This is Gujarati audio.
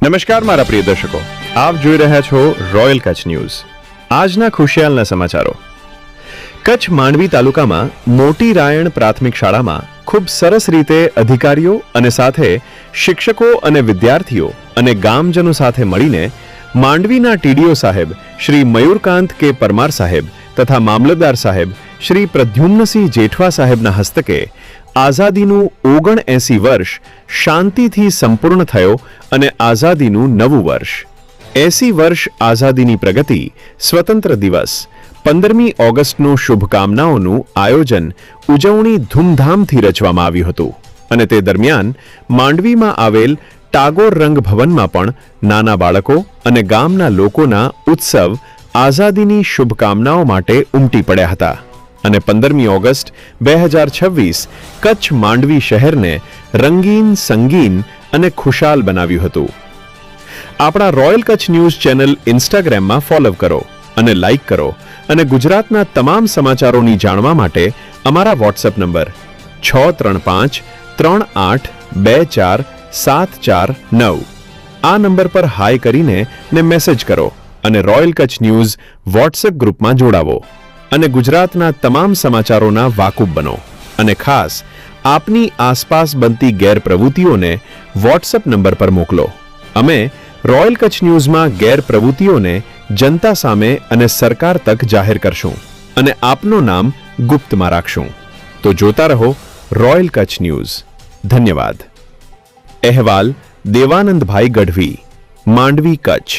નમસ્કાર મારા પ્રિય દર્શકો, આપ જોઈ રહ્યા છો રોયલ કચ્છ ન્યૂઝ। આજના ખુશિયાલના સમાચારો। કચ્છ માંડવી તાલુકામાં મોટી રાયણ પ્રાથમિક શાળામાં ખૂબ સરસ રીતે અધિકારીઓ અને સાથે શિક્ષકો અને વિદ્યાર્થીઓ અને ગામજનો સાથે મળીને માંડવીના ટીડીઓ સાહેબ શ્રી મયુરકાંત કે પરમાર સાહેબ તથા મામલતદાર સાહેબ શ્રી પ્રદ્યુમ્નસિંહ જેઠવા સાહેબના હસ્તકે આઝાદીનું 79 વર્ષ શાંતિથી સંપૂર્ણ થયો અને આઝાદીનું નવું વર્ષ 80 વર્ષ આઝાદીની પ્રગતિ સ્વતંત્ર દિવસ 15મી ઓગસ્ટનું શુભકામનાઓનું આયોજન ઉજવણી ધૂમધામથી રચવામાં આવ્યું હતું અને તે દરમિયાન માંડવીમાં આવેલ ટાગોર રંગ ભવનમાં પણ નાના બાળકો અને ગામના લોકોના ઉત્સવ આઝાદીની શુભકામનાઓ માટે ઉમટી પડ્યા હતા અને 15મી ઓગસ્ટ 2026 કચ્છ માંડવી શહેરને રંગીન સંગીન અને ખુશાલ બનાવ્યું હતું। આપણા રોયલ કચ્છ ન્યૂઝ ચેનલ ઇન્સ્ટાગ્રામમાં ફોલો કરો અને લાઇક કરો અને ગુજરાતના તમામ સમાચારોની જાણવા માટે અમારા વોટ્સએપ નંબર 6353382474 આ નંબર પર હાય કરીને ને મેસેજ કરો અને રોયલ કચ્છ ન્યૂઝ વોટ્સએપ ગ્રુપમાં જોડાવો અને ગુજરાતના તમામ સમાચારોના વાકુફ બનો અને ખાસ આપની આસપાસ બનતી ગેરપ્રવૃત્તિઓને વોટ્સએપ નંબર પર મોકલો। અમે રોયલ કચ્છ ન્યૂઝમાં ગેરપ્રવૃત્તિઓને જનતા સામે અને સરકાર તક જાહેર કરશું અને આપનું નામ ગુપ્તમાં રાખશું। તો જોતા રહો રોયલ કચ્છ ન્યૂઝ। ધન્યવાદ। અહેવાલ દેવાનંદભાઈ ગઢવી, માંડવી, કચ્છ।